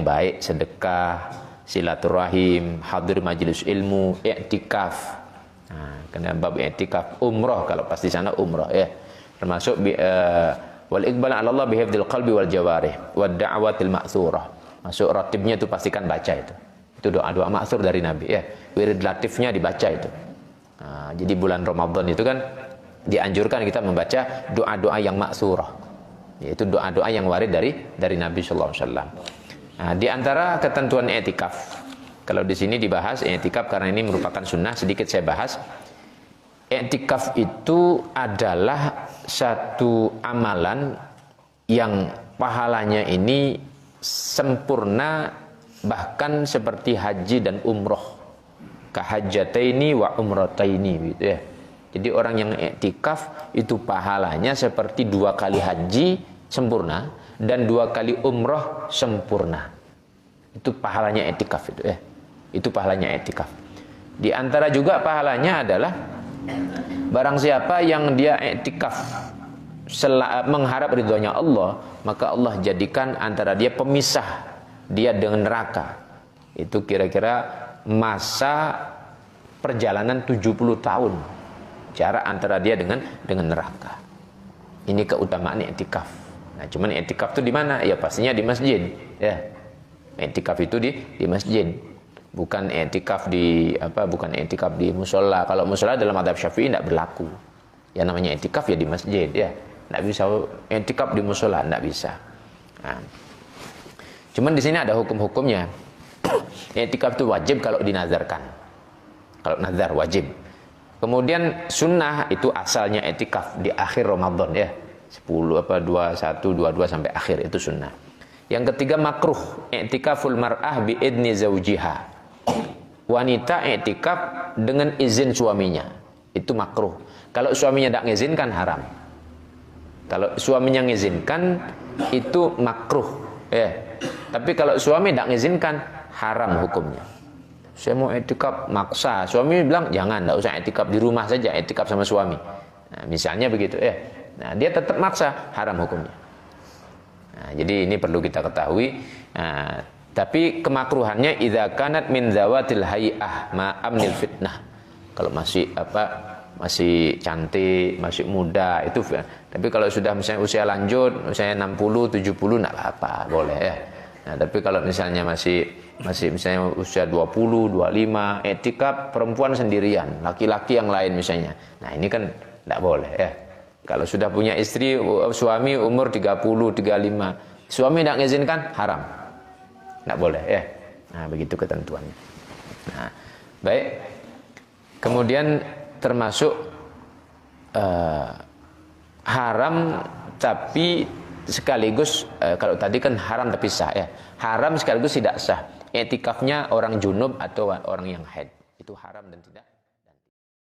baik, sedekah, silaturahim, hadir majelis ilmu, i'tikaf. Nah, kena bab i'tikaf, umrah kalau pas di sana umrah ya. Termasuk wal iqbal 'ala Allah bihifdzil qalbi wal jawarih wad da'watil ma'thurah. Masuk ratibnya itu pastikan baca itu. Itu doa-doa ma'thur dari Nabi ya. Wirid latifnya dibaca itu. Nah, jadi bulan Ramadan itu kan dianjurkan kita membaca doa-doa yang ma'thurah. Yaitu doa-doa yang warid dari Nabi sallallahu alaihi wasallam. Nah, di antara ketentuan i'tikaf. Kalau di sini dibahas i'tikaf karena ini merupakan sunnah, sedikit saya bahas. I'tikaf itu adalah satu amalan yang pahalanya ini sempurna, bahkan seperti haji dan umroh, kahajjataini wa umrataini gitu ya. Jadi orang yang i'tikaf itu pahalanya seperti 2 kali haji sempurna dan 2 kali umroh sempurna. Itu pahalanya i'tikaf itu ya. Itu pahalanya i'tikaf. Di antara juga pahalanya adalah barang siapa yang dia i'tikaf mengharap ridhonya Allah, maka Allah jadikan antara dia pemisah dia dengan neraka. Itu kira-kira masa perjalanan 70 tahun. Jarak antara dia dengan neraka. Ini keutamaan i'tikaf. Nah, cuman i'tikaf itu di mana? Ya pastinya di masjid, ya. I'tikaf itu di masjid. Bukan i'tikaf bukan i'tikaf di musola. Kalau musola dalam mazhab Syafi'i tidak berlaku. Ya namanya i'tikaf ya di masjid, ya. Tidak bisa i'tikaf di musola, tidak bisa. Nah. Cuman di sini ada hukum-hukumnya. I'tikaf itu wajib kalau dinazarkan. Kalau nazar wajib. Kemudian sunnah itu asalnya i'tikaf di akhir Ramadan ya. 21, 22 sampai akhir itu sunnah. Yang ketiga makruh, i'tikaful mar'ah bi idni zawjiha. Wanita i'tikaf dengan izin suaminya. Itu makruh. Kalau suaminya tidak mengizinkan haram. Kalau suaminya mengizinkan itu makruh ya. Tapi kalau suami tidak mengizinkan haram hukumnya. Saya mau i'tikaf maksa, suami bilang jangan, enggak usah i'tikaf di rumah saja, i'tikaf sama suami. Nah, misalnya begitu ya. Nah, dia tetap maksa, haram hukumnya. Nah, jadi ini perlu kita ketahui. Nah, tapi kemakruhannya idza kanat min zawatil hay'ah ma amnil fitnah. Kalau masih cantik, masih muda itu. Tapi kalau sudah misalnya usia lanjut, misalnya 60, 70 enggak apa-apa, boleh ya. Nah, tapi kalau misalnya masih misalnya usia 20, 25, i'tikaf perempuan sendirian, laki-laki yang lain misalnya. Nah, ini kan tidak boleh ya. Kalau sudah punya istri, suami umur 30, 35, suami tidak mengizinkan, haram. Tidak boleh ya. Nah, begitu ketentuannya. Nah, baik. Kemudian termasuk haram tapi sekaligus kalau tadi kan haram tapi sah ya. Haram sekaligus tidak sah. I'tikafnya orang junub atau orang yang haid. Itu haram dan tidak